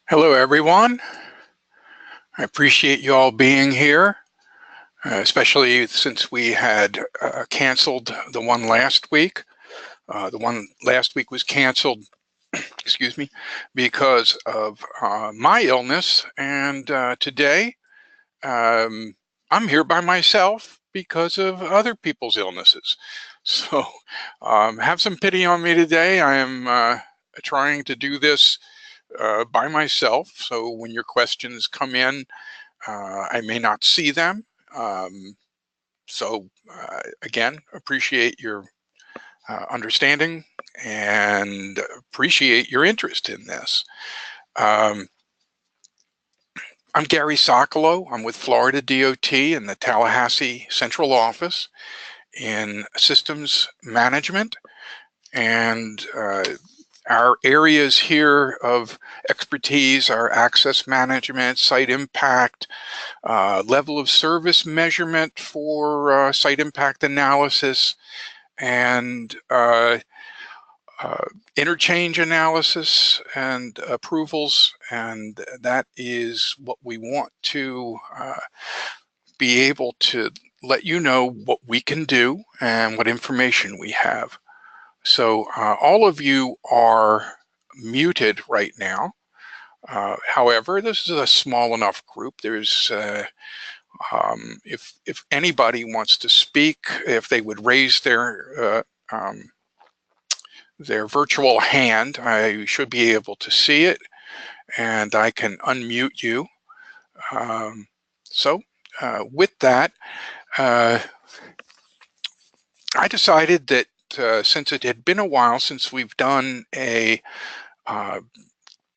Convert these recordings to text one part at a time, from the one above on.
Hello, everyone. I appreciate you all being here, especially since we had canceled the one last week. The one last week was canceled, excuse me, because of my illness. And today, I'm here by myself because of other people's illnesses. So have some pity on me today. I am trying to do this by myself. So when your questions come in, I may not see them. Um, again, appreciate your understanding and appreciate your interest in this. Um, I'm Gary Socolow. I'm with Florida DOT in the Tallahassee Central Office in Systems Management. And our areas here of expertise are access management, site impact, level of service measurement for site impact analysis, and interchange analysis and approvals. And that is what we want to be able to let you know what we can do and what information we have. So all of you are muted right now. However, this is a small enough group. There's if anybody wants to speak, if they would raise their virtual hand, I should be able to see it, and I can unmute you. With that, I decided that since it had been a while since we've done a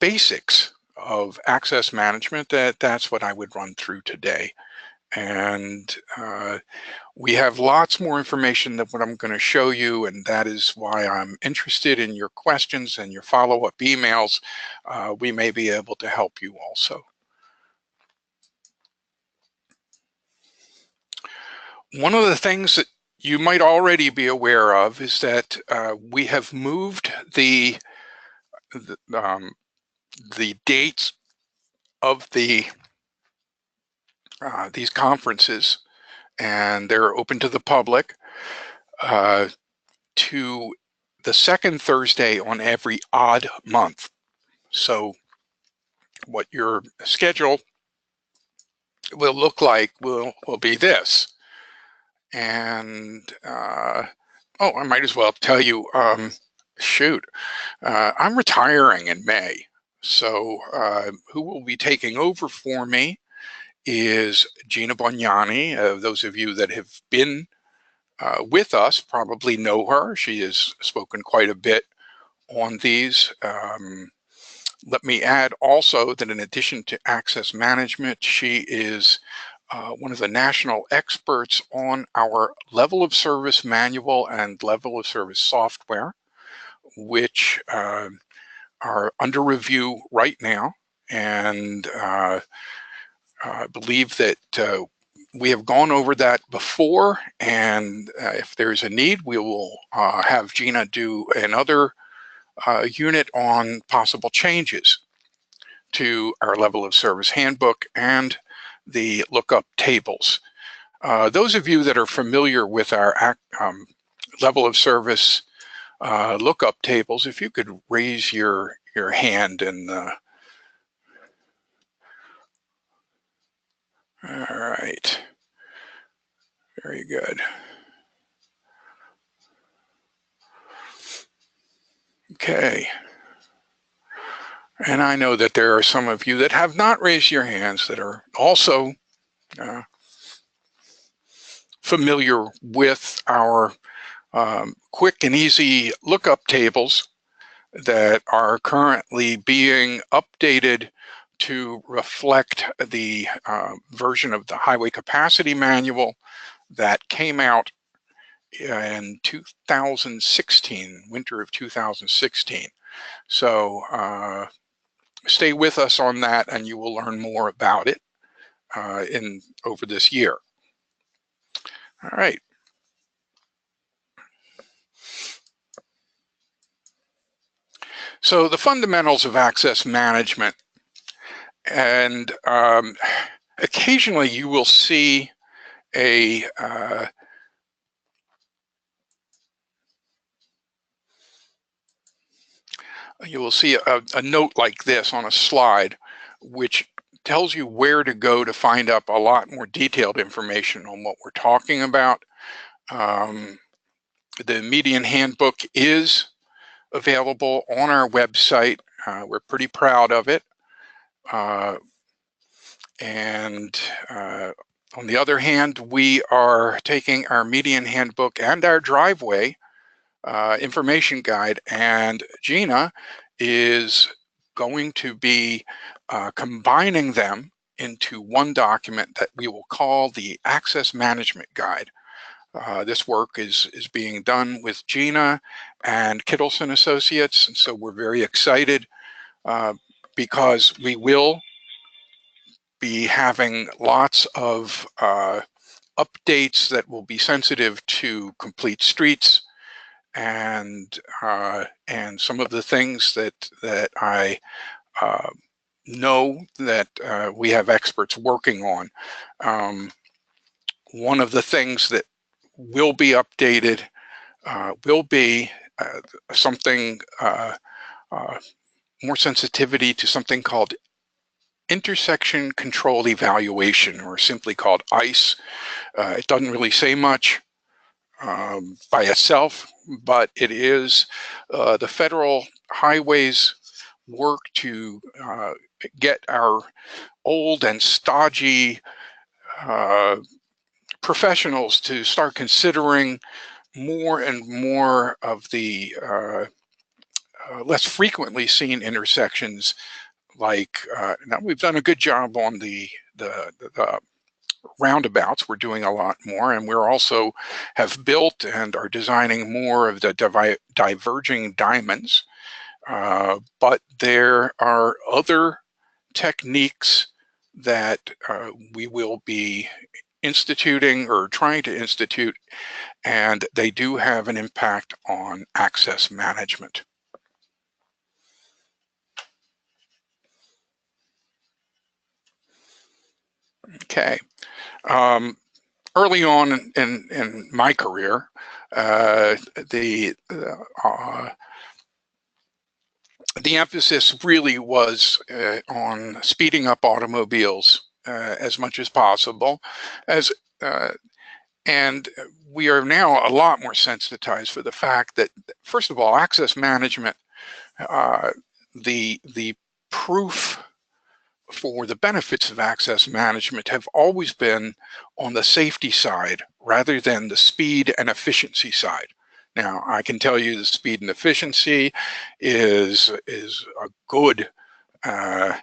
basics of access management, that's what I would run through today. And we have lots more information than what I'm going to show you, and that is why I'm interested in your questions and your follow-up emails. We may be able to help you also. One of the things that you might already be aware of is that we have moved the dates of these conferences, and they're open to the public, to the second Thursday on every odd month. So what your schedule will look like will be this. And I might as well tell you, I'm retiring in May. So who will be taking over for me is Gina Bognani. Those of you that have been with us probably know her. She has spoken quite a bit on these. Let me add also that in addition to access management, she is one of the national experts on our level of service manual and level of service software, which are under review right now. And I believe that we have gone over that before, and if there's a need, we will have Gina do another unit on possible changes to our level of service handbook and the lookup tables. Those of you that are familiar with our level of service lookup tables, if you could raise your hand. And all right, very good. Okay. And I know that there are some of you that have not raised your hands that are also familiar with our quick and easy lookup tables that are currently being updated to reflect the version of the highway capacity manual that came out in 2016, winter of 2016. So stay with us on that, and you will learn more about it over this year. All right. So the fundamentals of access management And occasionally you will see a a note like this on a slide, which tells you where to go to find out a lot more detailed information on what we're talking about. The Median Handbook is available on our website. We're pretty proud of it. And on the other hand, we are taking our Median Handbook and our driveway information guide, and Gina is going to be combining them into one document that we will call the Access Management Guide. This work is being done with Gina and Kittleson Associates, and so we're very excited because we will be having lots of updates that will be sensitive to complete streets and some of the things that I know that we have experts working on. One of the things that will be updated will be something more sensitivity to something called intersection control evaluation, or simply called ICE. It doesn't really say much by itself, but it is the federal highways work to get our old and stodgy professionals to start considering more and more of the less frequently seen intersections. Like now, we've done a good job on the roundabouts. We're doing a lot more, and we're also have built and are designing more of the diverging diamonds. But there are other techniques that we will be instituting or trying to institute, and they do have an impact on access management. Okay. Early on in my career, the emphasis really was on speeding up automobiles as much as possible, and we are now a lot more sensitized for the fact that, first of all, access management, the proof for the benefits of access management have always been on the safety side rather than the speed and efficiency side. Now, I can tell you the speed and efficiency is a good part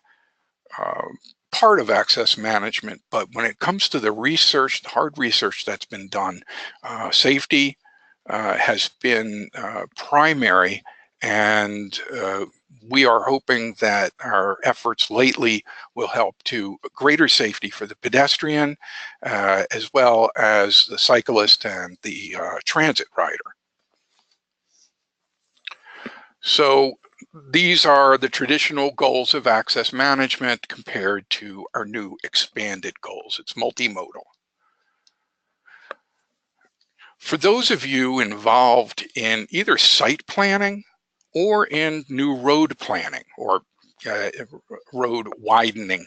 of access management, but when it comes to the research, the hard research that's been done, safety has been primary, and we are hoping that our efforts lately will help to greater safety for the pedestrian, as well as the cyclist and the transit rider. So these are the traditional goals of access management compared to our new expanded goals. It's multimodal. For those of you involved in either site planning or in new road planning or road widening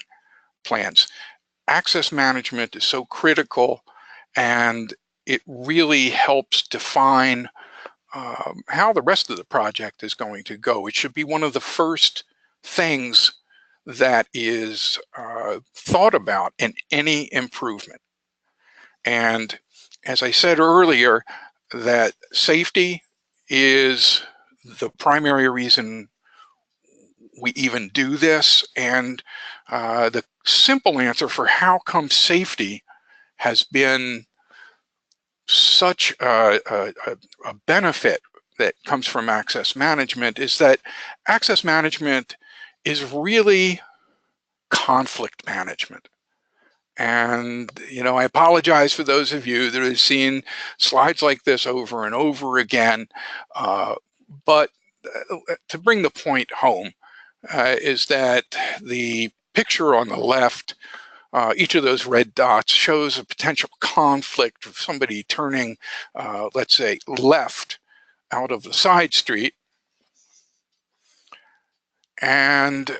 plans, access management is so critical, and it really helps define how the rest of the project is going to go. It should be one of the first things that is thought about in any improvement. And as I said earlier, that safety is the primary reason we even do this. And the simple answer for how come safety has been such a benefit that comes from access management is that access management is really conflict management. And, I apologize for those of you that have seen slides like this over and over again, but to bring the point home is that the picture on the left, each of those red dots shows a potential conflict of somebody turning, let's say, left out of the side street. And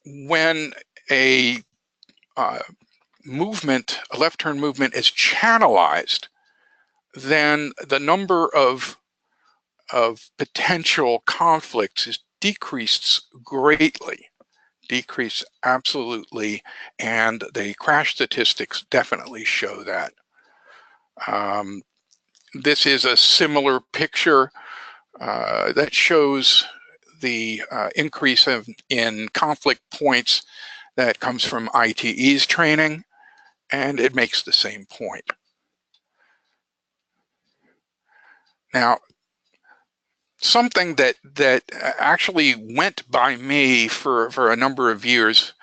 when a left turn movement is channelized, then the number of potential conflicts is decreased greatly, decreased absolutely, and the crash statistics definitely show that. This is a similar picture that shows the increase in conflict points that comes from ITE's training, and it makes the same point. Now, something that actually went by me for a number of years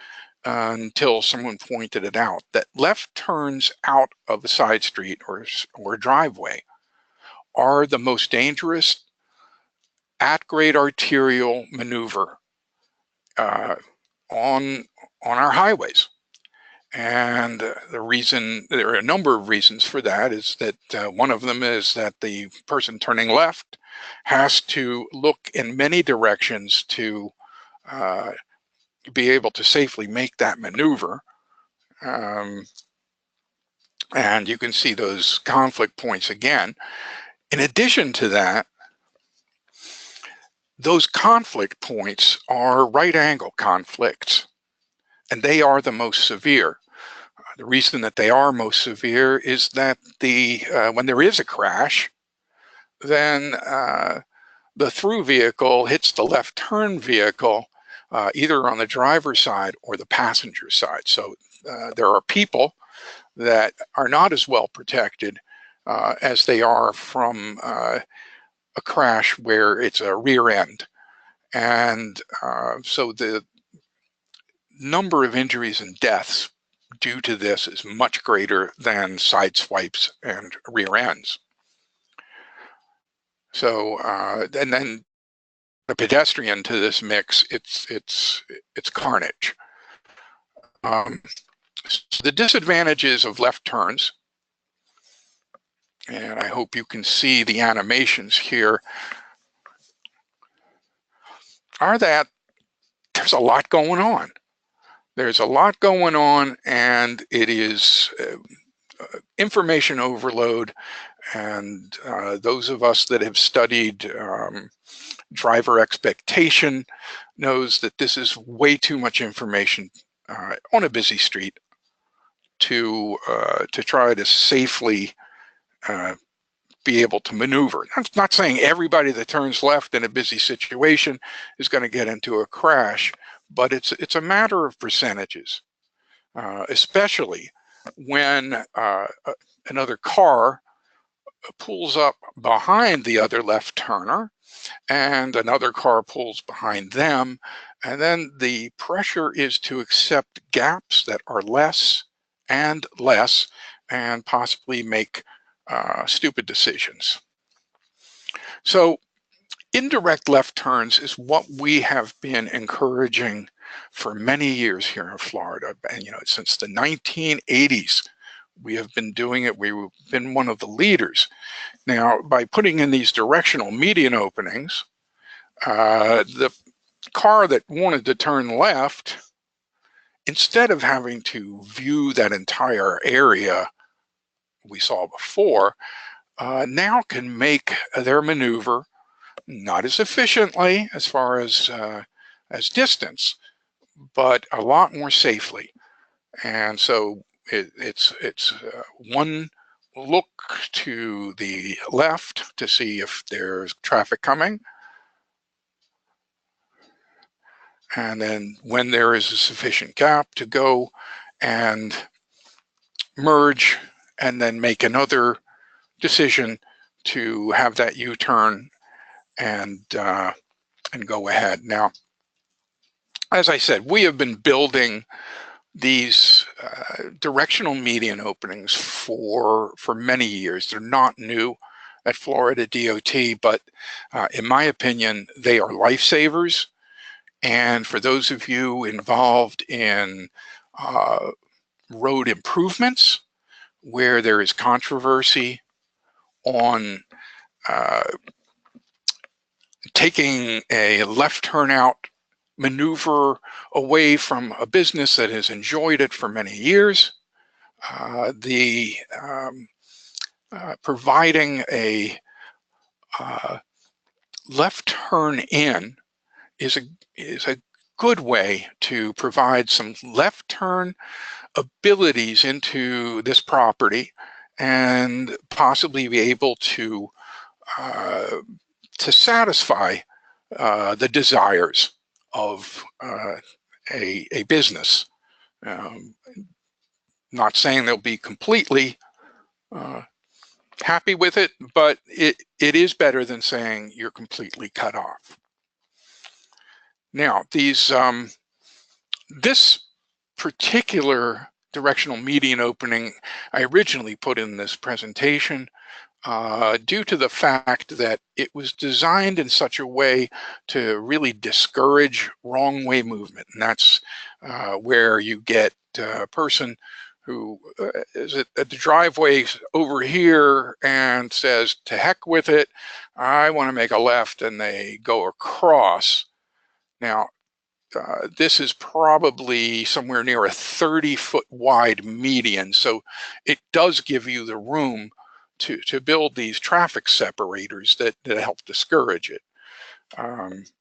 until someone pointed it out, that left turns out of a side street or driveway are the most dangerous at-grade arterial maneuver on our highways. And there are a number of reasons for that. Is that one of them is that the person turning left has to look in many directions to be able to safely make that maneuver. And you can see those conflict points again. In addition to that, those conflict points are right angle conflicts, and they are the most severe. The reason that they are most severe is that when there is a crash, then the through vehicle hits the left turn vehicle, either on the driver's side or the passenger side. So there are people that are not as well protected as they are from a crash where it's a rear end. And so the number of injuries and deaths due to this is much greater than side swipes and rear ends. So, and then the pedestrian to this mix, it's carnage. So the disadvantages of left turns, and I hope you can see the animations here, are that there's a lot going on. There's a lot going on, and it is information overload. And those of us that have studied driver expectation knows that this is way too much information on a busy street to try to safely be able to maneuver. I'm not saying everybody that turns left in a busy situation is going to get into a crash, but it's a matter of percentages, especially when another car pulls up behind the other left turner and another car pulls behind them, and then the pressure is to accept gaps that are less and less and possibly make stupid decisions. So indirect left turns is what we have been encouraging for many years here in Florida. And since the 1980s, we have been doing it. We've been one of the leaders. Now, by putting in these directional median openings, the car that wanted to turn left, instead of having to view that entire area we saw before, now can make their maneuver not as efficiently as far as distance, but a lot more safely. And so it's one look to the left to see if there's traffic coming. And then when there is a sufficient gap, to go and merge and then make another decision to have that U-turn and go ahead. Now, as I said, we have been building these directional median openings for many years. They're not new at Florida DOT, but in my opinion, they are lifesavers. And for those of you involved in road improvements, where there is controversy on taking a left turnout maneuver away from a business that has enjoyed it for many years, providing a left turn in is a good way to provide some left turn abilities into this property and possibly be able to satisfy the desires of a business. Not saying they'll be completely happy with it, but it is better than saying you're completely cut off. Now, this particular directional median opening I originally put in this presentation due to the fact that it was designed in such a way to really discourage wrong way movement. And that's where you get a person who is at the driveway over here and says, to heck with it, I want to make a left, and they go across. Now, this is probably somewhere near a 30-foot wide median, so it does give you the room to build these traffic separators that help discourage it.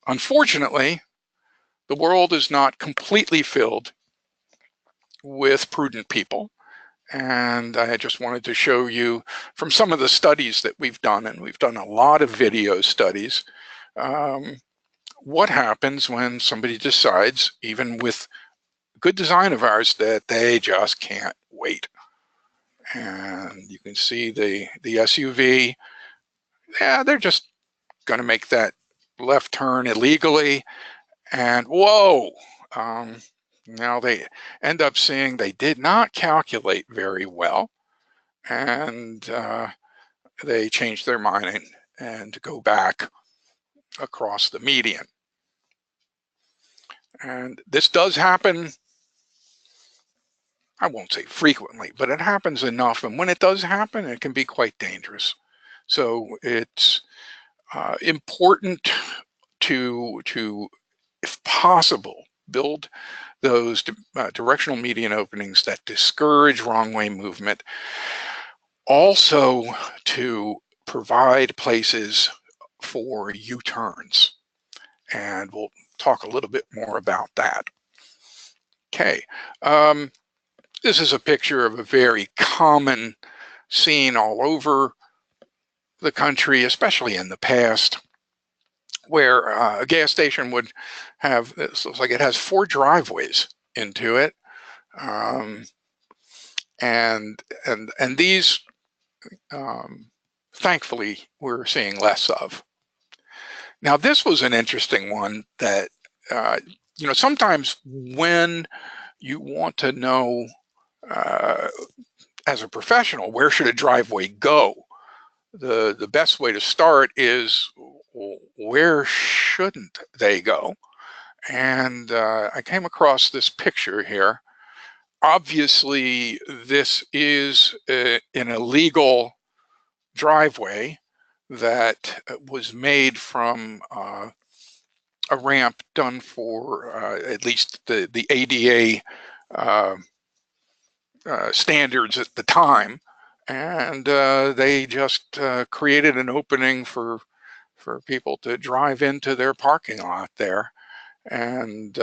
Unfortunately, the world is not completely filled with prudent people, and I just wanted to show you from some of the studies that we've done, and we've done a lot of video studies, what happens when somebody decides, even with good design of ours, that they just can't wait. And you can see the SUV, yeah, they're just going to make that left turn illegally, and whoa, now they end up seeing they did not calculate very well, and they changed their mind and go back across the median. And this does happen, I won't say frequently, but it happens enough. And when it does happen, it can be quite dangerous. So it's important to, if possible, build those directional median openings that discourage wrong way movement. Also to provide places for U-turns. And we'll talk a little bit more about that. Okay. This is a picture of a very common scene all over the country, especially in the past, where a gas station would have, this looks like it has 4 driveways into it. And these, thankfully, we're seeing less of. Now, this was an interesting one that, you know, sometimes when you want to know as a professional, where should a driveway go? The best way to start is, where shouldn't they go? And I came across this picture here. Obviously, this is an illegal driveway that was made from a ramp done for at least the ADA standards at the time, and they just created an opening for people to drive into their parking lot there. And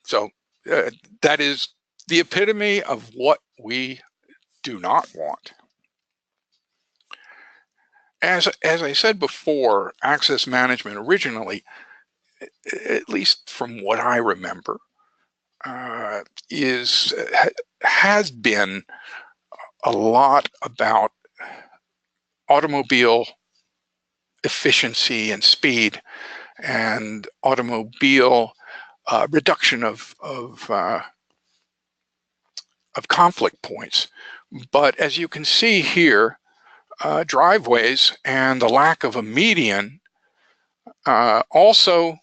so that is the epitome of what we do not want. As I said before, access management originally, at least from what I remember, has been a lot about automobile efficiency and speed, and automobile reduction of conflict points. But as you can see here, driveways and the lack of a median also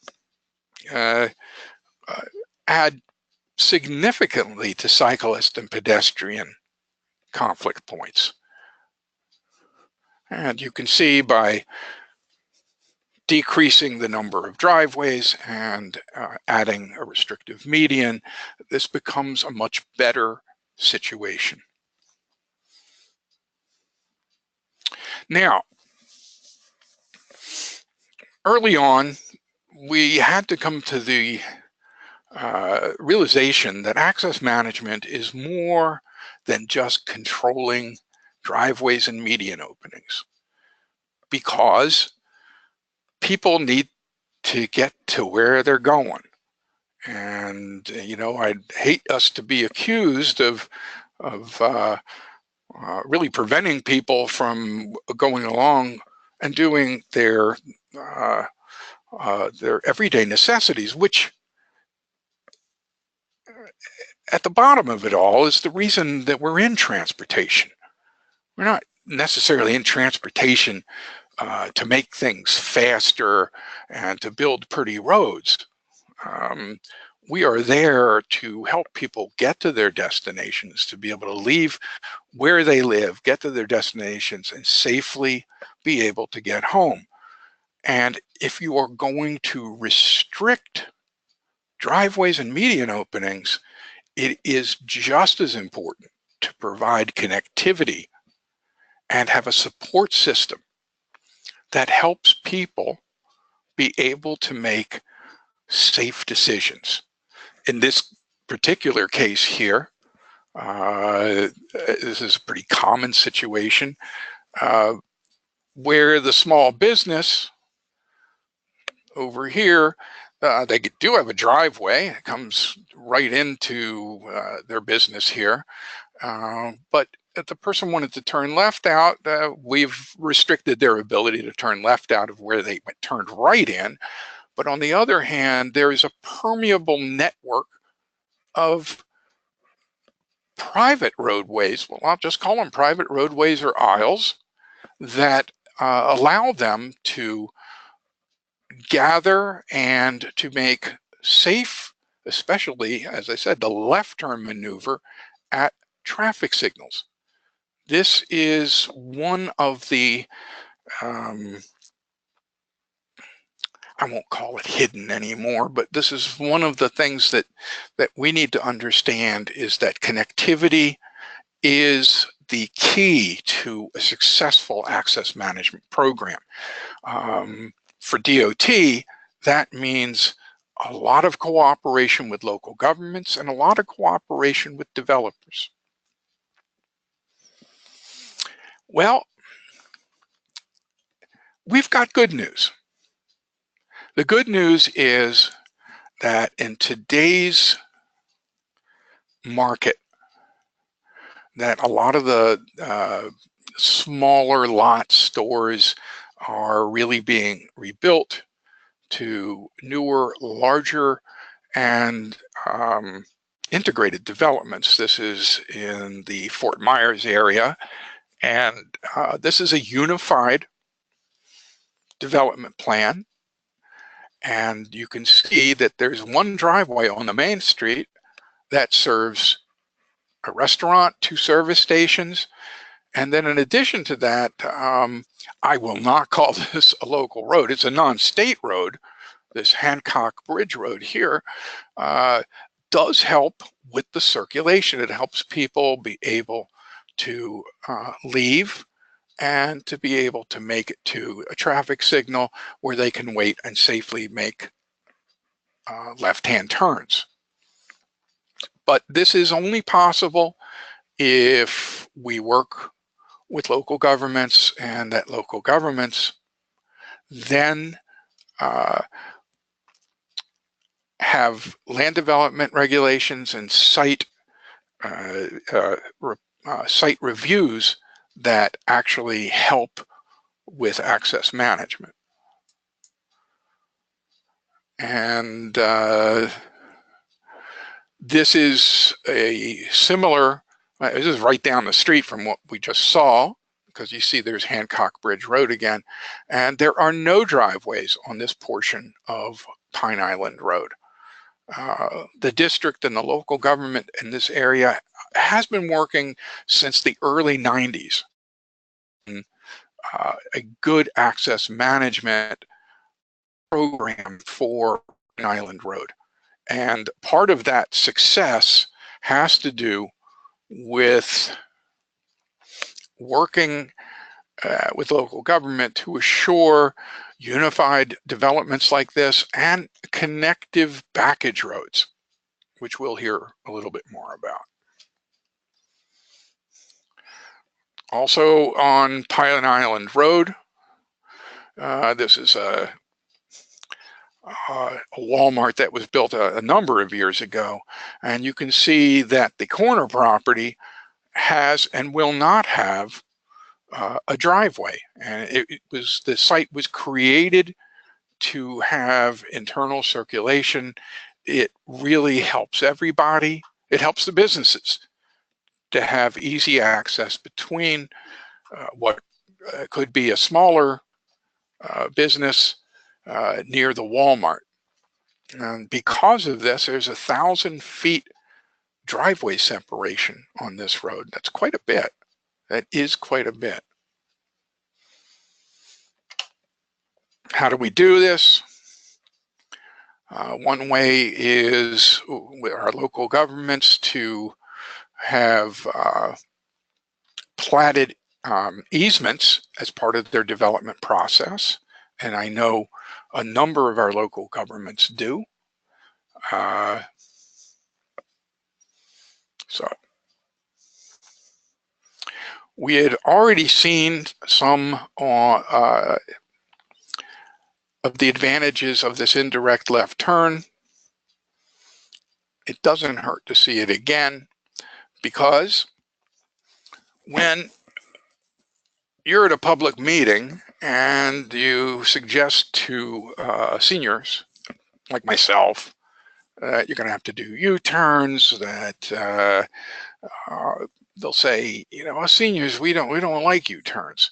add significantly to cyclist and pedestrian conflict points. And you can see by decreasing the number of driveways and adding a restrictive median, this becomes a much better situation. Now, early on, we had to come to the realization that access management is more than just controlling driveways and median openings, because people need to get to where they're going. And I'd hate us to be accused of really preventing people from going along and doing their everyday necessities, which at the bottom of it all is the reason that we're in transportation. We're not necessarily in transportation to make things faster and to build pretty roads. We are there to help people get to their destinations, to be able to leave where they live, get to their destinations, and safely be able to get home. And if you are going to restrict driveways and median openings, it is just as important to provide connectivity and have a support system that helps people be able to make safe decisions. In this particular case here, this is a pretty common situation where the small business over here, they do have a driveway. It comes right into their business here. But if the person wanted to turn left out, we've restricted their ability to turn left out of where they turned right in. But on the other hand, there is a permeable network of private roadways, well, I'll just call them private roadways or aisles, that allow them to gather and to make safe, especially, as I said, the left turn maneuver at traffic signals. This is one of the, I won't call it hidden anymore, but this is one of the things that we need to understand, is that connectivity is the key to a successful access management program. For DOT, that means a lot of cooperation with local governments and a lot of cooperation with developers. Well, we've got good news. The good news is that in today's market, that a lot of the smaller lot stores are really being rebuilt to newer, larger, and integrated developments. This is in the Fort Myers area, and this is a unified development plan. And you can see that there's one driveway on the main street that serves a restaurant, 2 service stations, and then in addition to that, I will not call this a local road. It's a non-state road. This Hancock Bridge Road here does help with the circulation. It helps people be able to leave and to be able to make it to a traffic signal where they can wait and safely make left-hand turns. But this is only possible if we work with local governments, and that local governments then have land development regulations and site reviews that actually help with access management. And this is a similar, this is right down the street from what we just saw, because you see there's Hancock Bridge Road again, and there are no driveways on this portion of Pine Island Road. The district and the local government in this area has been working since the early 90s. A good access management program for Island Road. And part of that success has to do with working with local government to assure unified developments like this and connective backage roads, which we'll hear a little bit more about. Also on Pilot Island Road, this is a Walmart that was built a number of years ago, and you can see that the corner property has and will not have a driveway, and the site was created to have internal circulation. It really helps everybody. It helps the businesses to have easy access between what could be a smaller business near the Walmart. And because of this, there's 1,000 feet driveway separation on this road. That's quite a bit. That is quite a bit. How do we do this? One way is with our local governments to have platted easements as part of their development process. And I know a number of our local governments do. So we had already seen some of the advantages of this indirect left turn. It doesn't hurt to see it again, because when you're at a public meeting and you suggest to seniors like myself that you're going to have to do U-turns, that they'll say, you know, us seniors, we don't like U-turns.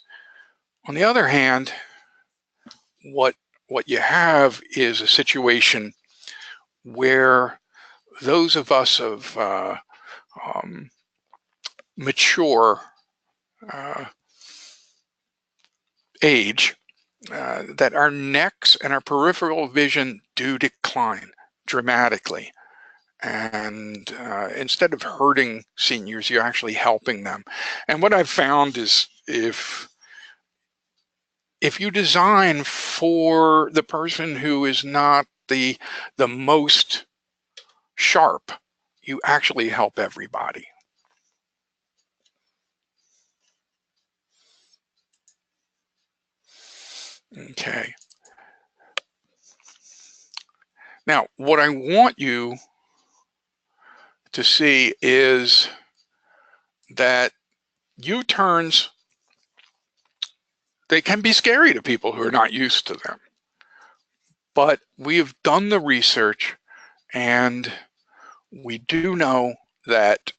On the other hand, what you have is a situation where those of us of mature age, that our necks and our peripheral vision do decline dramatically. And instead of hurting seniors, you're actually helping them. And what I've found is if you design for the person who is not the most sharp, you actually help everybody. Okay. Now, what I want you to see is that U-turns, they can be scary to people who are not used to them. But we've done the research, and we do know that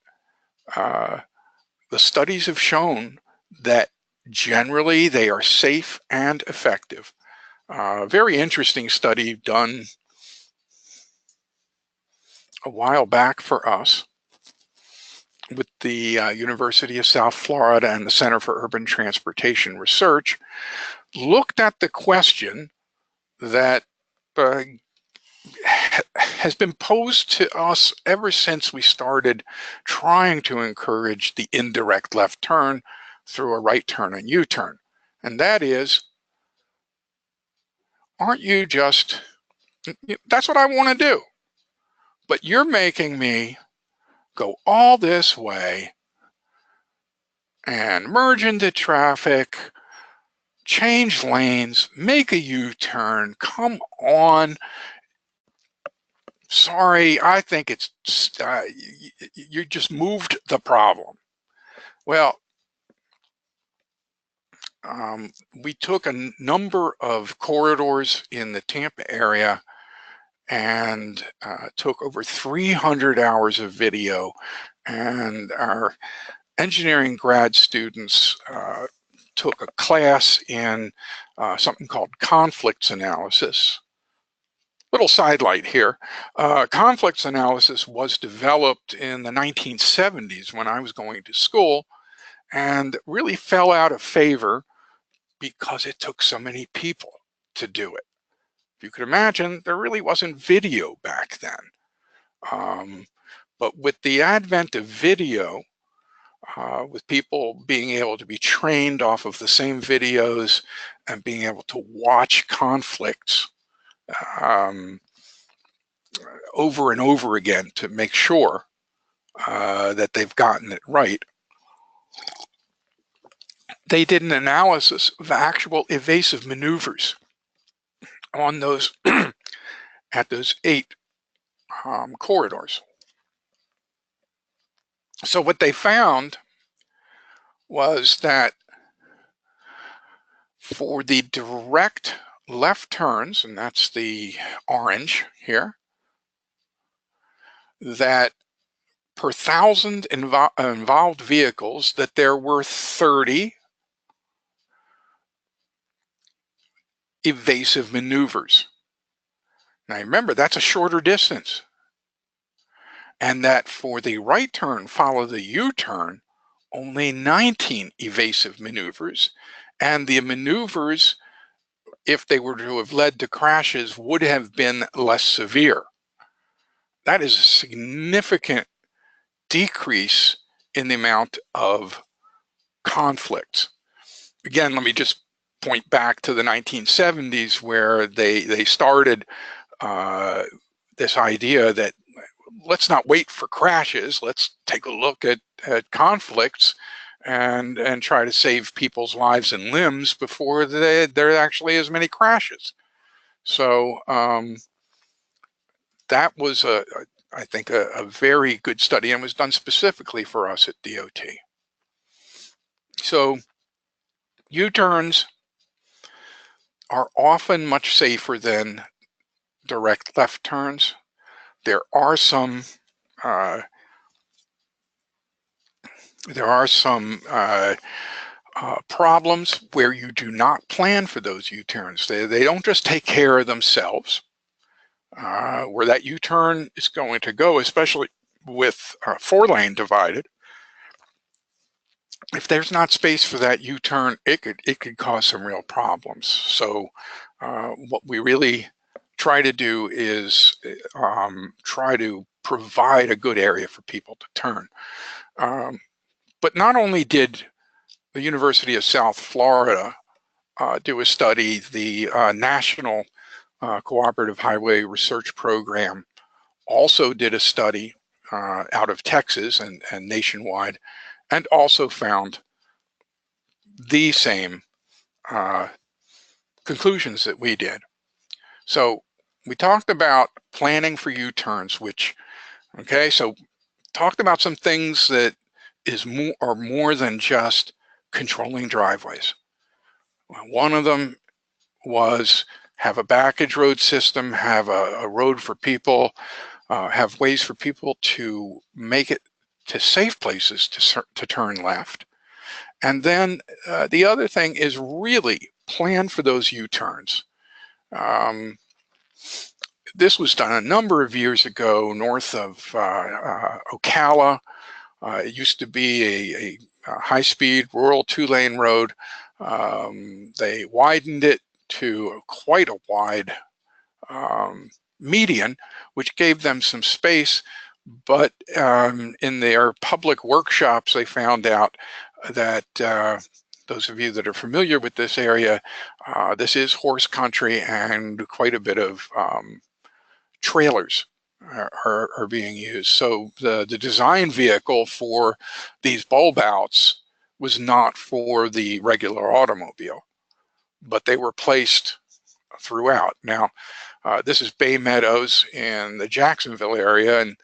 the studies have shown that generally they are safe and effective. Very interesting study done a while back for us with the University of South Florida and the Center for Urban Transportation Research, looked at the question that has been posed to us ever since we started trying to encourage the indirect left turn through a right turn and U-turn. And that is, aren't you just, that's what I want to do, but you're making me go all this way and merge into traffic, change lanes, make a U-turn, come on. Sorry, I think it's, you just moved the problem. Well, we took a number of corridors in the Tampa area and took over 300 hours of video, and our engineering grad students took a class in something called conflicts analysis. little sidelight here. Conflicts analysis was developed in the 1970s when I was going to school, and really fell out of favor because it took so many people to do it. If you could imagine, there really wasn't video back then. But with the advent of video, with people being able to be trained off of the same videos and being able to watch conflicts um, over and over again to make sure that they've gotten it right, they did an analysis of actual evasive maneuvers on those at those 8 corridors. So what they found was that for the direct left turns, and that's the orange here, that per 1,000 involved vehicles, that there were 30 evasive maneuvers. Now remember, that's a shorter distance. And that for the right turn, follow the U-turn, only 19 evasive maneuvers. And the maneuvers, if they were to have led to crashes, would have been less severe. That is a significant decrease in the amount of conflicts. Again, let me just point back to the 1970s, where they started this idea that let's not wait for crashes, let's take a look at conflicts and try to save people's lives and limbs before there actually is many crashes. So that was, I think, a very good study, and was done specifically for us at DOT. So U-turns are often much safer than direct left turns. There are some problems where you do not plan for those U-turns. They don't just take care of themselves. Where that U-turn is going to go, especially with 4-lane divided, if there's not space for that U-turn, it could cause some real problems. So what we really try to do is try to provide a good area for people to turn. But not only did the University of South Florida do a study, the National Cooperative Highway Research Program also did a study out of Texas and nationwide, and also found the same conclusions that we did. So we talked about planning for U-turns, which, okay, so talked about some things that are more than just controlling driveways. One of them was have a backage road system, have a road for people, have ways for people to make it to safe places to turn left. And then the other thing is really plan for those U-turns. This was done a number of years ago north of Ocala. It used to be a high-speed rural 2-lane road. They widened it to quite a wide median, which gave them some space. But in their public workshops, they found out that those of you that are familiar with this area, this is horse country, and quite a bit of trailers are being used. So the design vehicle for these bulb outs was not for the regular automobile, but they were placed throughout. Now, this is Bay Meadows in the Jacksonville area, and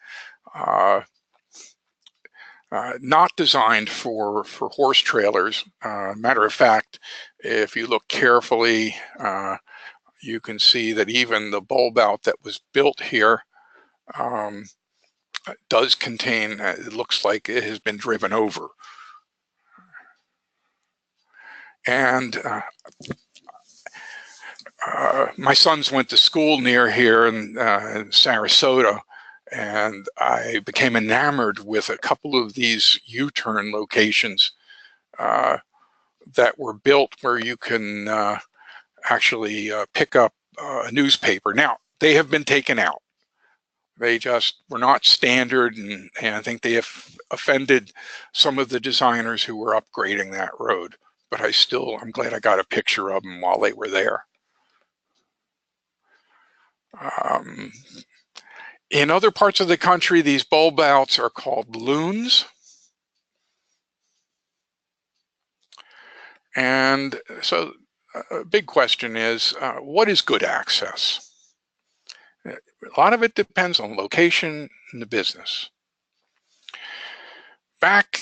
not designed for horse trailers. Matter of fact, if you look carefully, you can see that even the bulb out that was built here does contain, it looks like it has been driven over. And My sons went to school near here in Sarasota, and I became enamored with a couple of these U-turn locations that were built where you can actually pick up a newspaper. Now, they have been taken out. They just were not standard, and I think they have offended some of the designers who were upgrading that road. But I'm glad I got a picture of them while they were there. In other parts of the country, these bulb outs are called loons. And so a big question is, what is good access? A lot of it depends on location and the business. Back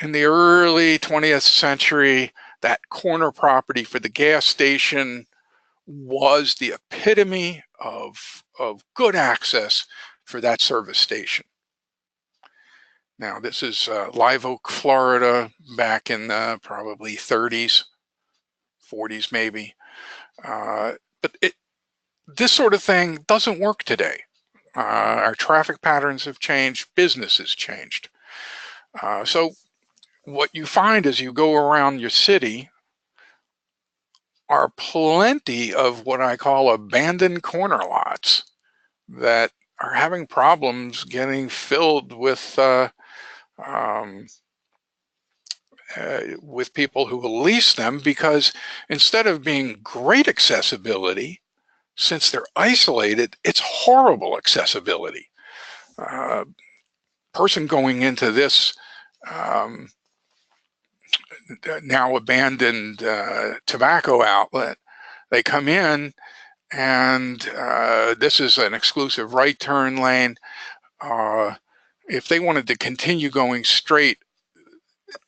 in the early 20th century, that corner property for the gas station was the epitome of good access for that service station. Now, this is Live Oak, Florida, back in the probably 30s, 40s maybe. But this sort of thing doesn't work today. Our traffic patterns have changed, business has changed. So what you find as you go around your city are plenty of what I call abandoned corner lots that are having problems getting filled with people who will lease them, because instead of being great accessibility, since they're isolated, it's horrible accessibility. Person going into this now abandoned tobacco outlet, they come in, and this is an exclusive right turn lane. If they wanted to continue going straight,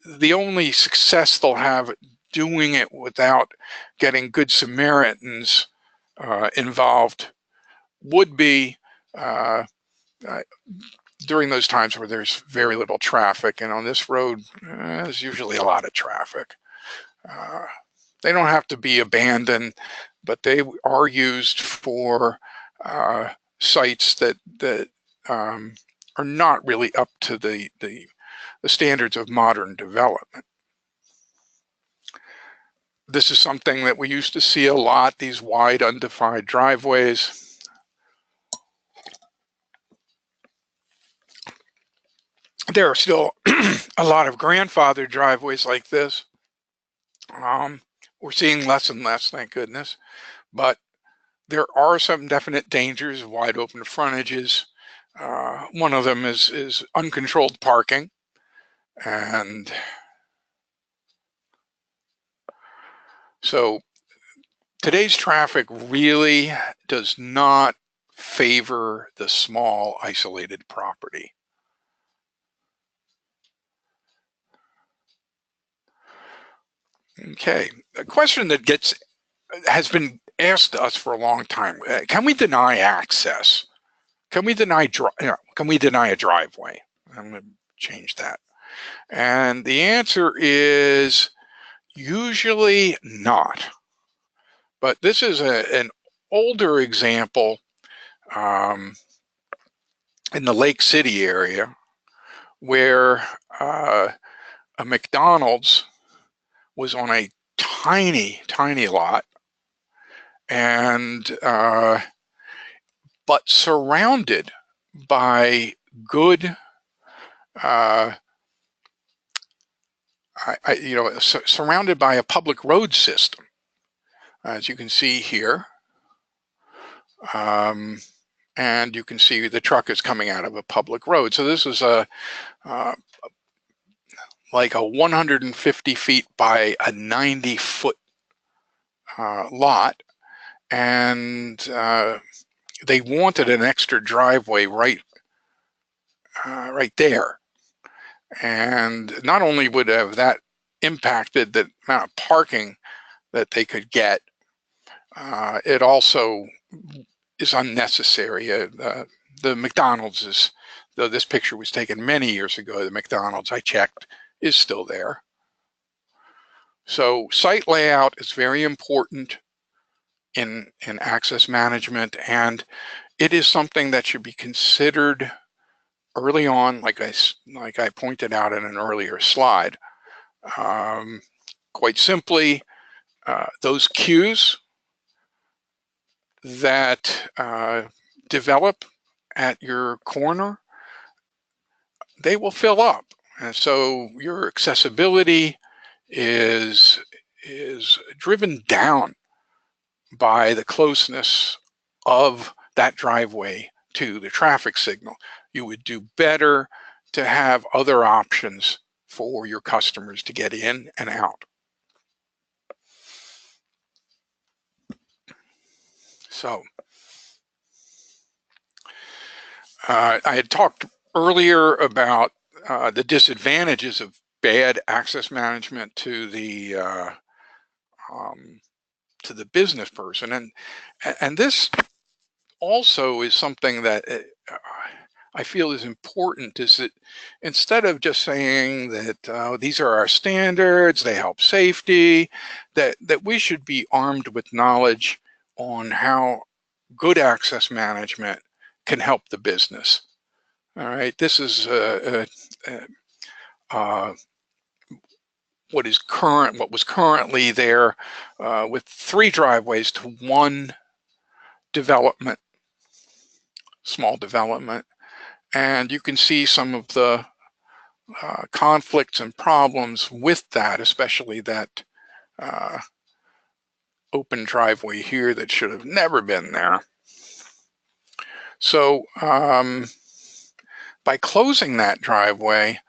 the only success they'll have doing it without getting Good Samaritans involved would be during those times where there's very little traffic. And on this road, there's usually a lot of traffic. They don't have to be abandoned, but they are used for sites that are not really up to the standards of modern development. This is something that we used to see a lot, these wide, undefined driveways. There are still a lot of grandfathered driveways like this. We're seeing less and less, thank goodness, but there are some definite dangers of wide open frontages. One of them is uncontrolled parking. And so today's traffic really does not favor the small isolated property. Okay, a question that has been asked us for a long time: can we deny access? Can we deny a driveway? I'm going to change that. And the answer is usually not. But this is an older example in the Lake City area, where a McDonald's was on a tiny, tiny lot, and but surrounded by good, surrounded by a public road system, as you can see here. And you can see the truck is coming out of a public road. So this is like a 150 feet by a 90-foot lot, and they wanted an extra driveway right there. And not only would have that impacted the amount of parking that they could get, it also is unnecessary. The McDonald's though this picture was taken many years ago, the McDonald's, I checked, is still there. So site layout is very important in access management, and it is something that should be considered early on, like I pointed out in an earlier slide. Quite simply, those queues that develop at your corner, they will fill up. And so your accessibility is driven down by the closeness of that driveway to the traffic signal. You would do better to have other options for your customers to get in and out. So I had talked earlier about the disadvantages of bad access management to the business person, and this also is something that I feel is important, is that instead of just saying that these are our standards, they help safety, that we should be armed with knowledge on how good access management can help the business. All right, this is what was currently there with 3 driveways to 1 development, small development, and you can see some of the conflicts and problems with that, especially that open driveway here that should have never been there. So by closing that driveway,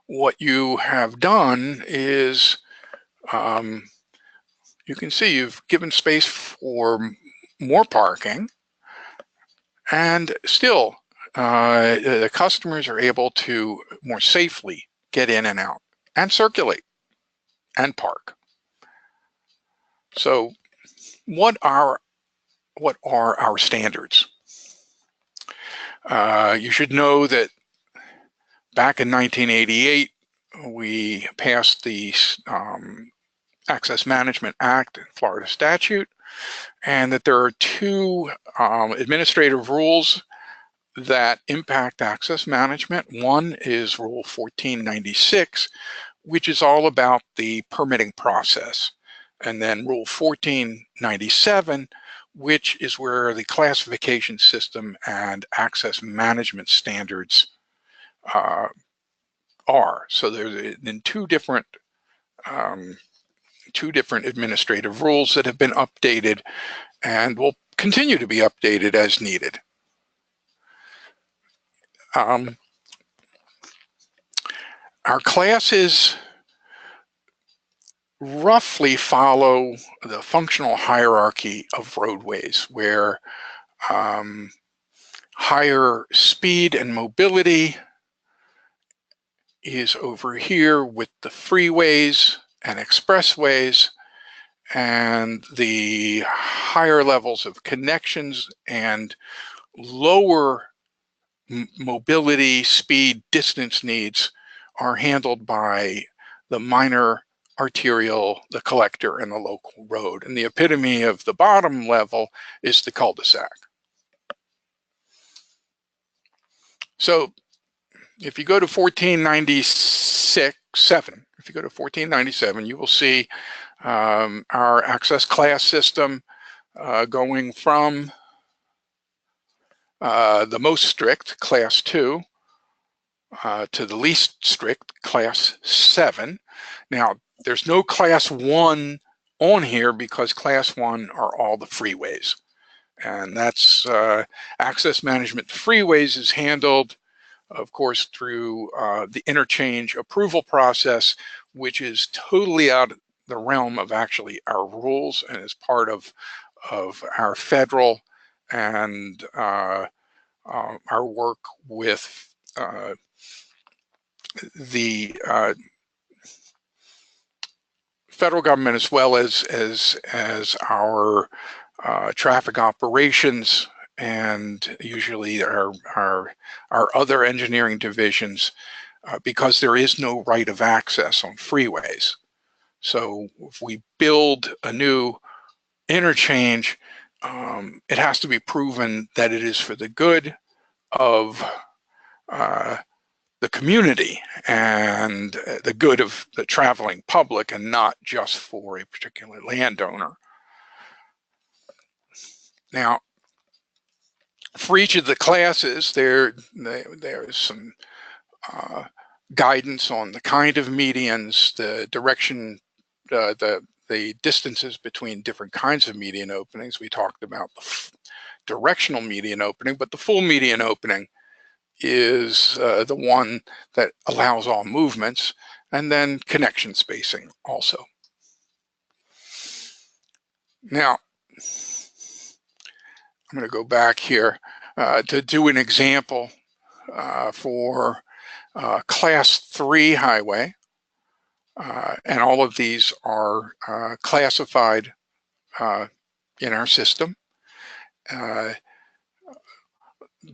what you have done is you can see you've given space for more parking, and still the customers are able to more safely get in and out and circulate and park. So what are our standards? You should know that back in 1988, we passed the Access Management Act, Florida statute, and that there are 2 administrative rules that impact access management. One is Rule 1496, which is all about the permitting process. And then Rule 1497, which is where the classification system and access management standards are. So there's in 2 different administrative rules that have been updated and will continue to be updated as needed. Our classes roughly follow the functional hierarchy of roadways, where higher speed and mobility is over here with the freeways and expressways, and the higher levels of connections and lower mobility, speed, distance needs are handled by the minor arterial, the collector, and the local road. And the epitome of the bottom level is the cul-de-sac. So if you go to 1497, you will see our access class system going from the most strict, Class 2, to the least strict, Class 7. Now, there's no Class 1 on here because Class 1 are all the freeways. And that's access management freeways is handled, of course, through the interchange approval process, which is totally out of the realm of actually our rules and is part of our federal and our work with the federal government, as well as our traffic operations, and usually our other engineering divisions, because there is no right of access on freeways. So if we build a new interchange, it has to be proven that it is for the good of the community and the good of the traveling public, and not just for a particular landowner. Now, for each of the classes, there's some guidance on the kind of medians, the direction, the distances between different kinds of median openings. We talked about the directional median opening, but the full median opening is the one that allows all movements, and then connection spacing also. Now, I'm going to go back here to do an example for Class 3 highway, and all of these are classified in our system.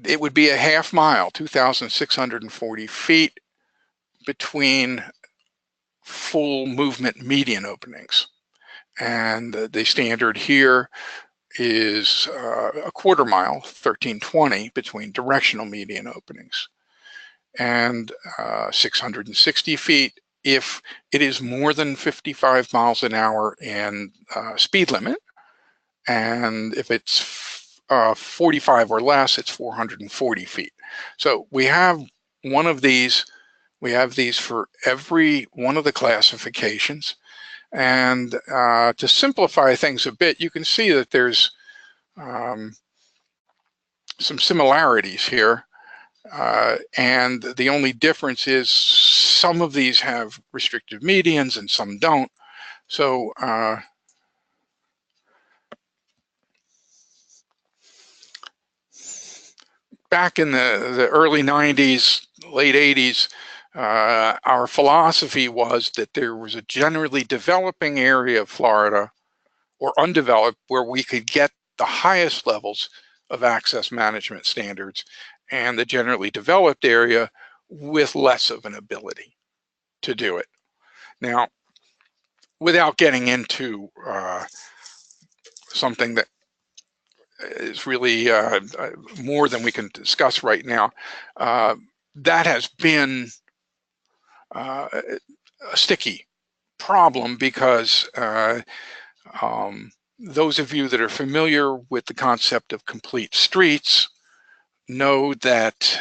It would be a half mile, 2,640 feet, between full movement median openings. And the standard here is a quarter mile, 1,320, between directional median openings, and 660 feet if it is more than 55 miles an hour in speed limit. And if it's 45 or less, it's 440 feet. So we have one of these. We have these for every one of the classifications. And to simplify things a bit, you can see that there's some similarities here. And the only difference is some of these have restrictive medians and some don't. So back in the early 90s, late 80s, our philosophy was that there was a generally developing area of Florida, or undeveloped, where we could get the highest levels of access management standards, and the generally developed area with less of an ability to do it. Now, without getting into something that is really more than we can discuss right now, that has been a sticky problem, because those of you that are familiar with the concept of complete streets know that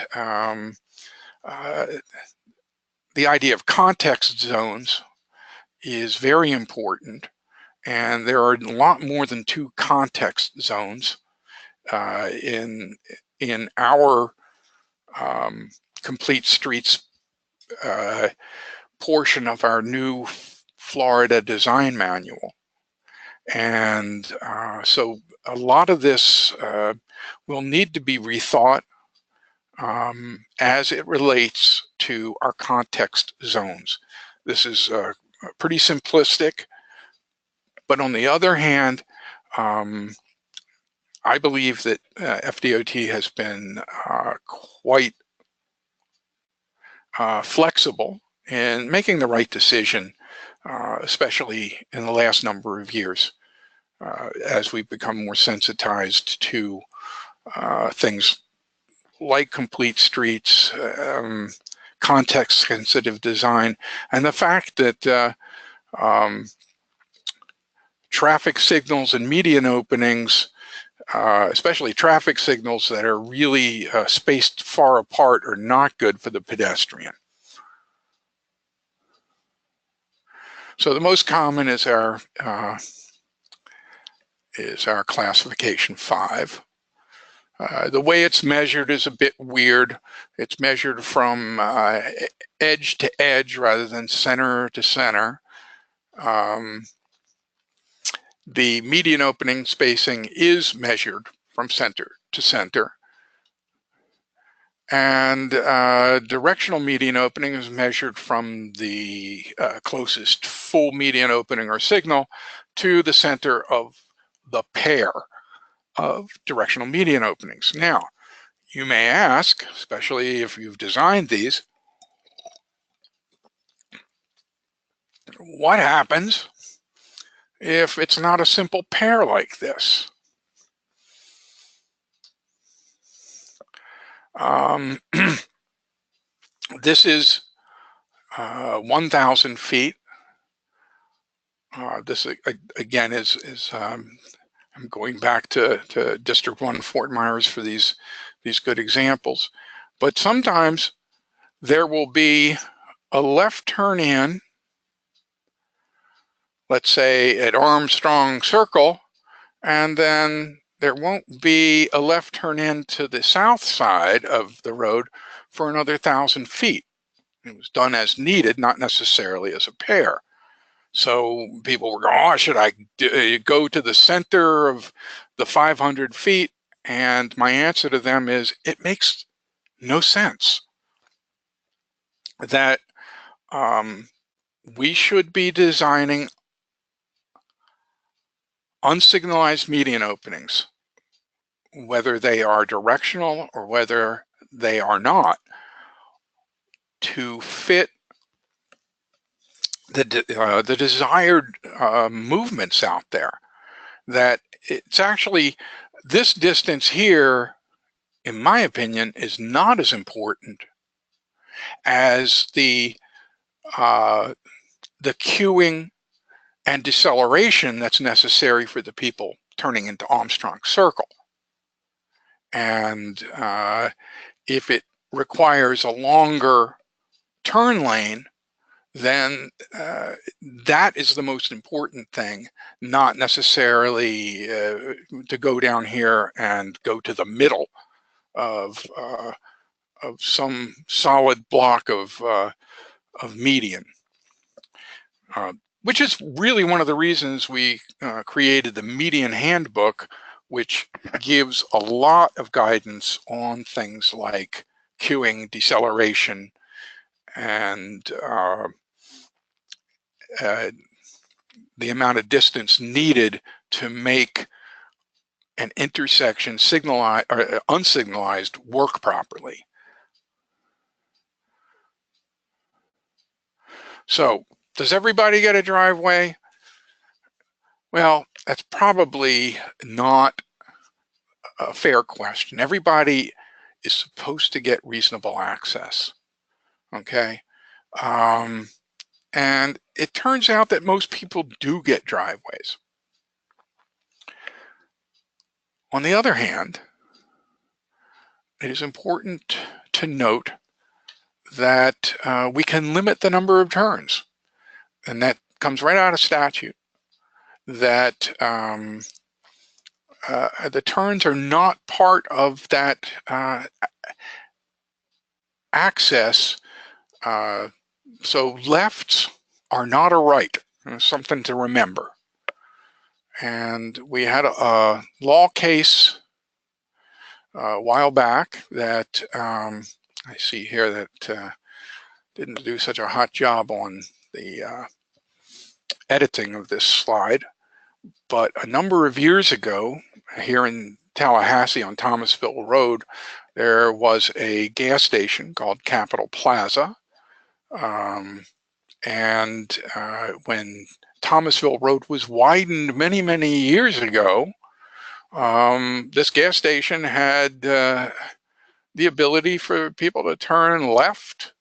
the idea of context zones is very important, and there are a lot more than 2 context zones in our complete streets portion of our new Florida design manual. And so a lot of this will need to be rethought as it relates to our context zones. This is pretty simplistic, but on the other hand, I believe that FDOT has been quite flexible in making the right decision, especially in the last number of years, as we've become more sensitized to things like complete streets, context-sensitive design, and the fact that traffic signals and median openings, especially traffic signals that are really spaced far apart, are not good for the pedestrian. So the most common is our classification 5. The way it's measured is a bit weird. It's measured from edge to edge rather than center to center. The median opening spacing is measured from center to center. And directional median opening is measured from the closest full median opening or signal to the center of the pair of directional median openings. Now, you may ask, especially if you've designed these, what happens if it's not a simple pair like this? This is 1,000 feet. This again is I'm going back to District 1 Fort Myers for these good examples. But sometimes there will be a left turn in, let's say at Armstrong Circle, and then there won't be a left turn in to the south side of the road for another 1,000 feet. It was done as needed, not necessarily as a pair. So people were going, oh, should I go to the center of the 500 feet? And my answer to them is, it makes no sense. That we should be designing unsignalized median openings, whether they are directional or whether they are not, to fit the desired movements out there. That it's actually, this distance here, in my opinion, is not as important as the queuing and deceleration that's necessary for the people turning into Armstrong Circle. And if it requires a longer turn lane, then that is the most important thing, not necessarily to go down here and go to the middle of some solid block of median. Which is really one of the reasons we created the Median Handbook, which gives a lot of guidance on things like queuing, deceleration, and the amount of distance needed to make an intersection signalized or unsignalized work properly. So, does everybody get a driveway? Well, that's probably not a fair question. Everybody is supposed to get reasonable access, okay? And it turns out that most people do get driveways. On the other hand, it is important to note that we can limit the number of turns, and that comes right out of statute, that the turns are not part of that access. So lefts are not a right, something to remember. And we had a law case a while back that I see here that didn't do such a hot job on the editing of this slide, but a number of years ago here in Tallahassee on Thomasville Road, there was a gas station called Capitol Plaza. And when Thomasville Road was widened many, many years ago, this gas station had the ability for people to turn left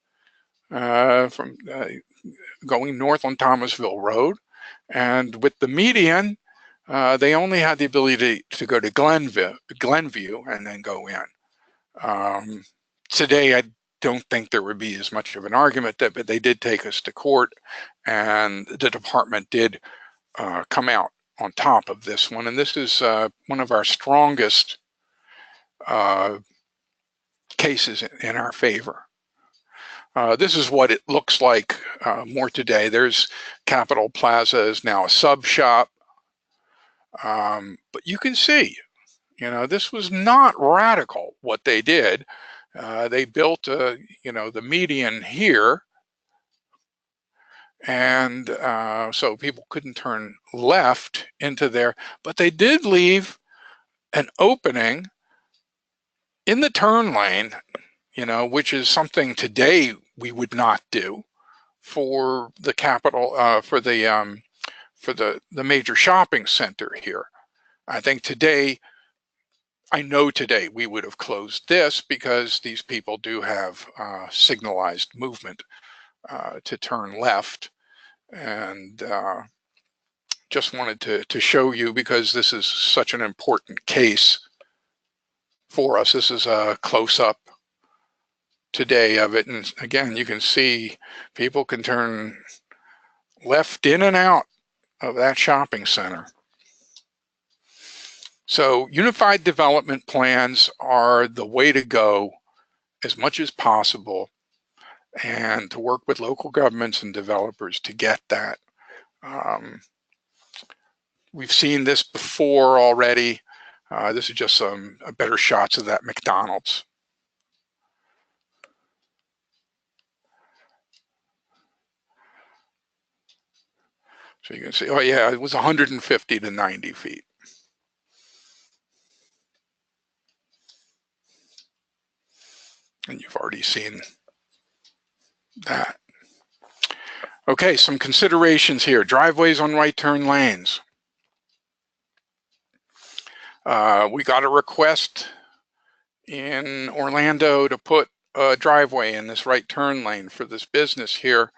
from going north on Thomasville Road. And with the median, they only had the ability to go to Glenview and then go in. Today, I don't think there would be as much of an argument, but they did take us to court, and the department did come out on top of this one. And this is one of our strongest cases in our favor. This is what it looks like more today. There's Capitol Plaza is now a sub shop, but you can see, this was not radical what they did. They built, the median here, and so people couldn't turn left into there, but they did leave an opening in the turn lane, which is something today we would not do. for the capital, for the major shopping center here. I think today, I know today we would have closed this because these people do have signalized movement to turn left, and just wanted to show you because this is such an important case for us. This is a close-up today of it, and again, you can see people can turn left in and out of that shopping center. So unified development plans are the way to go as much as possible, and to work with local governments and developers to get that. We've seen this before already. This is just some better shots of that McDonald's. So you can see, oh yeah, it was 150 to 90 feet. And you've already seen that. Okay, some considerations here. Driveways on right turn lanes. We got a request in Orlando to put a driveway in this right turn lane for this business here.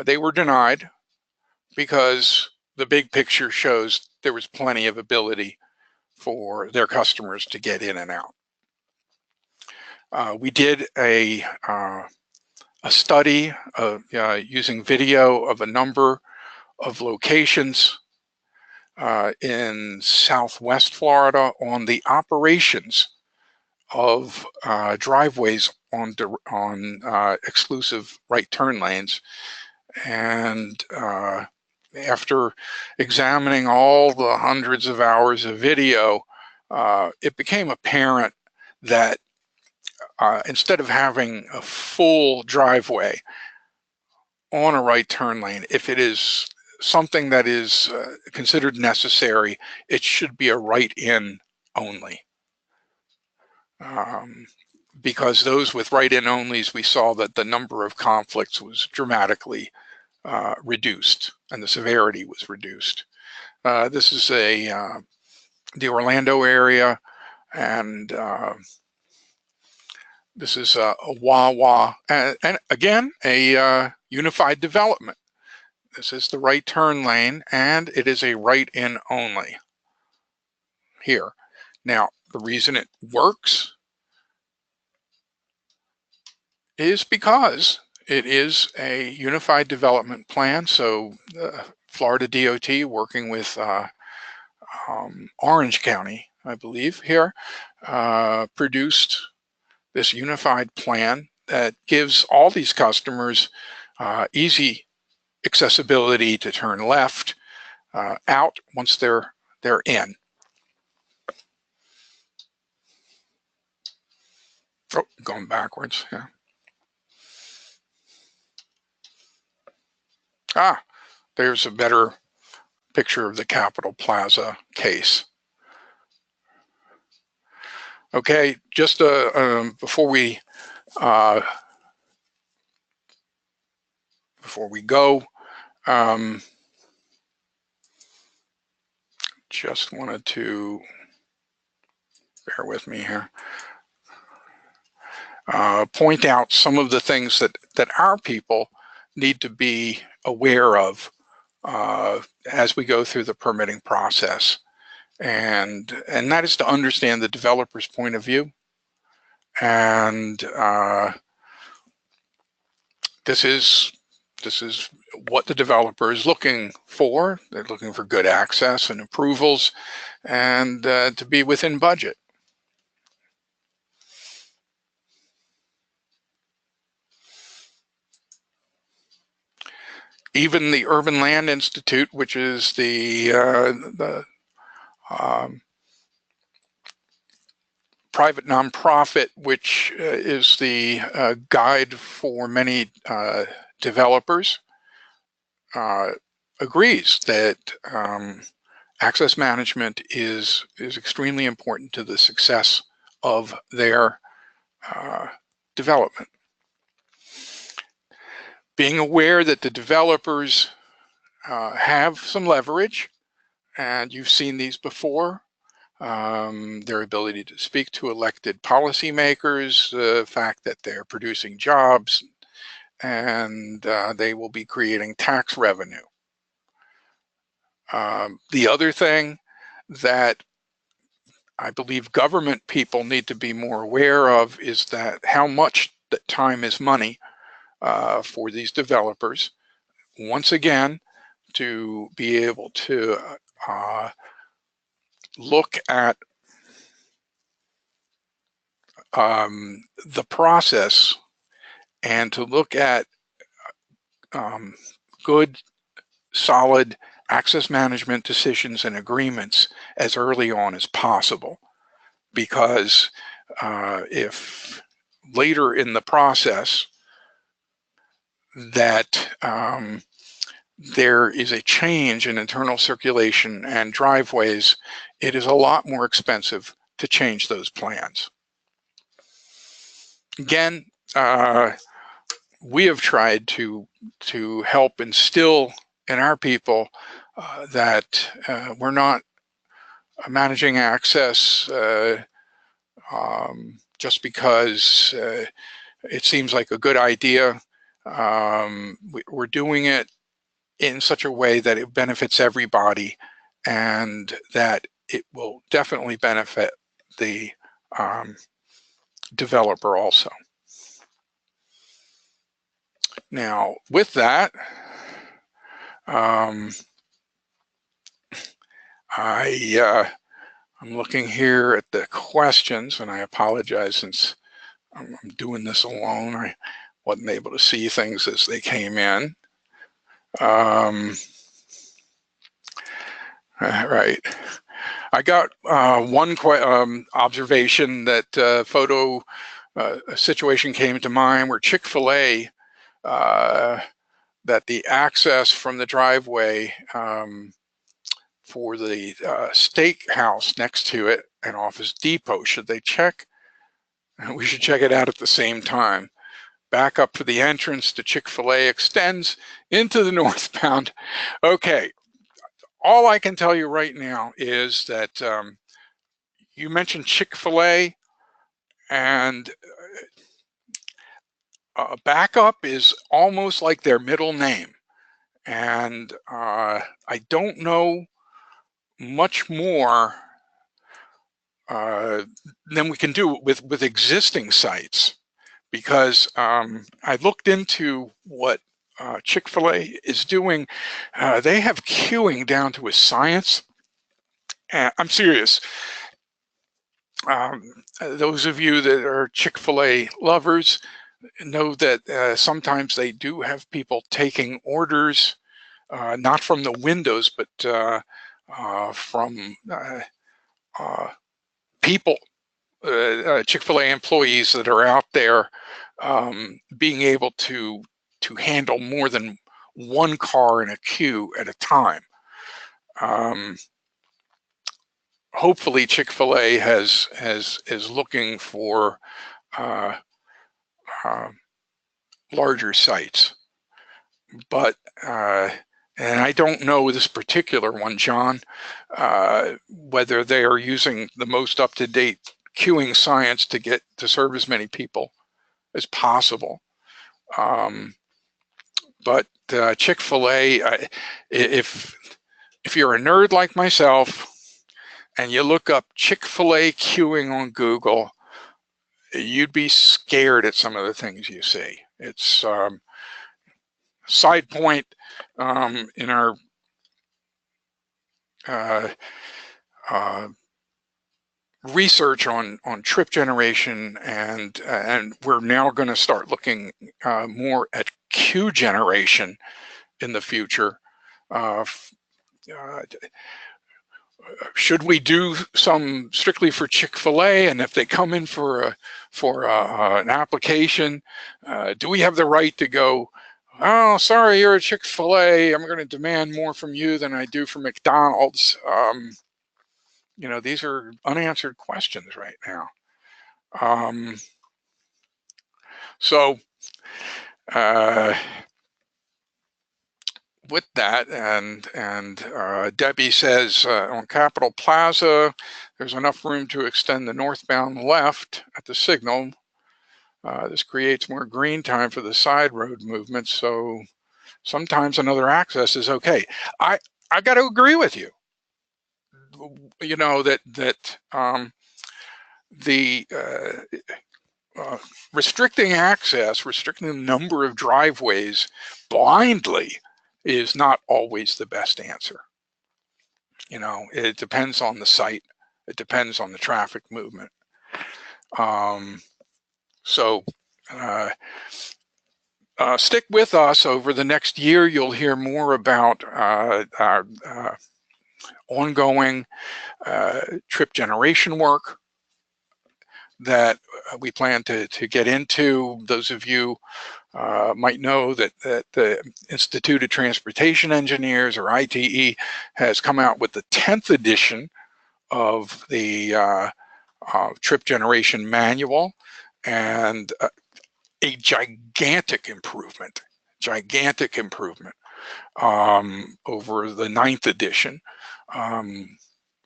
They were denied because the big picture shows there was plenty of ability for their customers to get in and out. We did a study using video of a number of locations in Southwest Florida on the operations of driveways on exclusive right turn lanes. And after examining all the hundreds of hours of video, it became apparent that instead of having a full driveway on a right turn lane, if it is something that is considered necessary, it should be a right-in only. Because those with right-in onlys, we saw that the number of conflicts was dramatically reduced and the severity was reduced. This is the Orlando area, and this is a Wawa, and again, a unified development. This is the right turn lane, and it is a right-in only here. Now, the reason it works is because it is a unified development plan. So Florida DOT working with Orange County, I believe here, produced this unified plan that gives all these customers easy accessibility to turn left out once they're in. Oh, going backwards, yeah. There's a better picture of the Capitol Plaza case. Okay, just before we go, just wanted to bear with me here. Point out some of the things that our people need to be aware of as we go through the permitting process, and that is to understand the developer's point of view. And this is what the developer is looking for. They're looking for good access and approvals, and to be within budget. Even the Urban Land Institute, which is the private nonprofit, which is the guide for many developers, agrees that access management is extremely important to the success of their development. being aware that the developers have some leverage, and you've seen these before. Their ability to speak to elected policymakers, the fact that they're producing jobs, and they will be creating tax revenue. The other thing that I believe government people need to be more aware of is that how much that time is money for these developers. Once again, to be able to look at the process and to look at good, solid access management decisions and agreements as early on as possible. Because if later in the process that there is a change in internal circulation and driveways, it is a lot more expensive to change those plans. Again, we have tried to help instill in our people that we're not managing access just because it seems like a good idea. We're doing it in such a way that it benefits everybody, and that it will definitely benefit the developer also. Now, with that, I'm looking here at the questions, and I apologize since I'm doing this alone. I wasn't able to see things as they came in. Right. I got one observation that photo situation came to mind where Chick-fil-A, that the access from the driveway for the steakhouse next to it and Office Depot, should they check? We should check it out at the same time. Back up for the entrance to Chick-fil-A extends into the northbound. Okay, all I can tell you right now is that you mentioned Chick-fil-A, and backup is almost like their middle name. And I don't know much more than we can do with existing sites, because I looked into what Chick-fil-A is doing. They have queuing down to a science. I'm serious. Those of you that are Chick-fil-A lovers know that sometimes they do have people taking orders, not from the windows, but from people, Chick-fil-A employees that are out there, being able to handle more than one car in a queue at a time. Hopefully Chick-fil-A is looking for larger sites, but and I don't know this particular one, John, whether they are using the most up-to-date queuing science to get to serve as many people as possible. But Chick-fil-A, if you're a nerd like myself and you look up Chick-fil-A queuing on Google, you'd be scared at some of the things you see. It's side point in our research on trip generation, and we're now going to start looking more at queue generation in the future. Should we do some strictly for Chick-fil-A, and if they come in for an application, do we have the right to go, oh, sorry, you're a Chick-fil-A, I'm going to demand more from you than I do from McDonald's? You know, these are unanswered questions right now. So with that, Debbie says on Capitol Plaza, there's enough room to extend the northbound left at the signal. This creates more green time for the side road movement, so sometimes another access is okay. I got to agree with you. You know that the restricting access, restricting the number of driveways blindly is not always the best answer. You know, it depends on the site. It depends on the traffic movement. Stick with us over the next year. You'll hear more about our ongoing trip generation work that we plan to get into. Those of you might know that the Institute of Transportation Engineers, or ITE, has come out with the 10th edition of the trip generation manual, and a gigantic improvement over the 9th edition.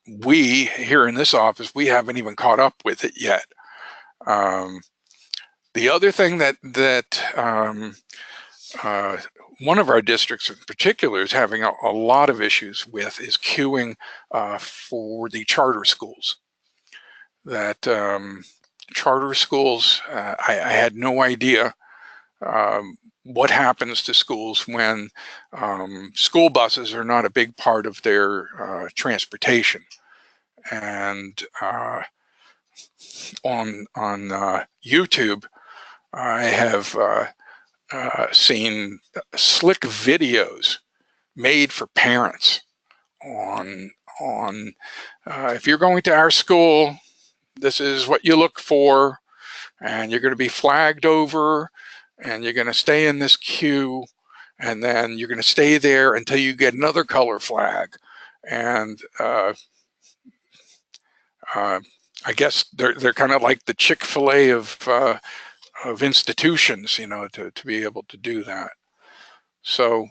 We here in this office, we haven't even caught up with it yet. The other thing that one of our districts in particular is having a lot of issues with is queuing for the charter schools. That charter schools, I had no idea what happens to schools when school buses are not a big part of their transportation. And on YouTube, I have seen slick videos made for parents on if you're going to our school, this is what you look for, and you're going to be flagged over, and you're going to stay in this queue, and then you're going to stay there until you get another color flag. And I guess they're kind of like the Chick-fil-A of institutions, you know, to be able to do that. So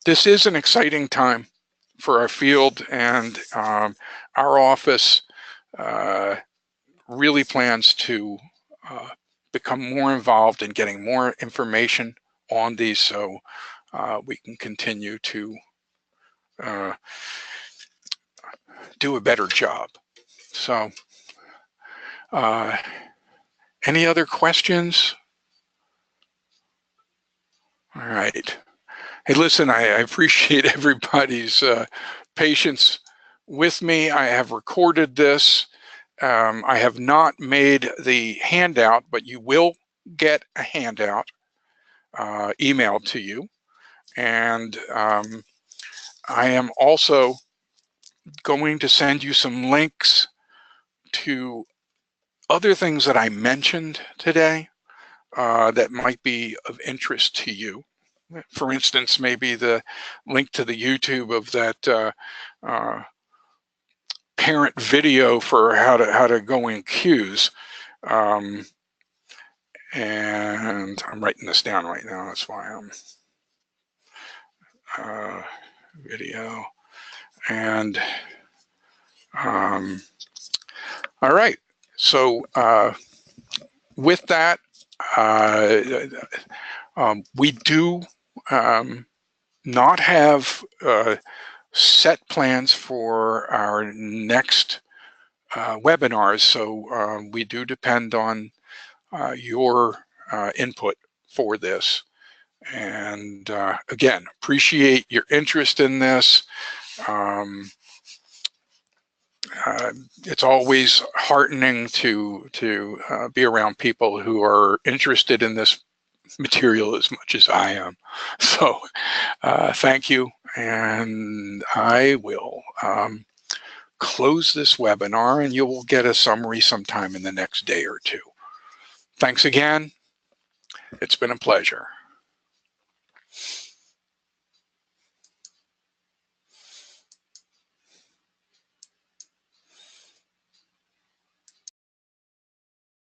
this is an exciting time for our field, and our office really plans to become more involved in getting more information on these, so we can continue to do a better job. So any other questions? All right. Hey, listen, I appreciate everybody's patience with me. I have recorded this. I have not made the handout, but you will get a handout emailed to you. And I am also going to send you some links to other things that I mentioned today that might be of interest to you. For instance, maybe the link to the YouTube of that parent video for how to go in queues. And I'm writing this down right now. That's why I'm video. And all right. So with that, we do not have set plans for our next webinars, so we do depend on your input for this. And again, appreciate your interest in this. It's always heartening to be around people who are interested in this material as much as I am. So thank you, and I will close this webinar, and you will get a summary sometime in the next day or two. Thanks again. It's been a pleasure.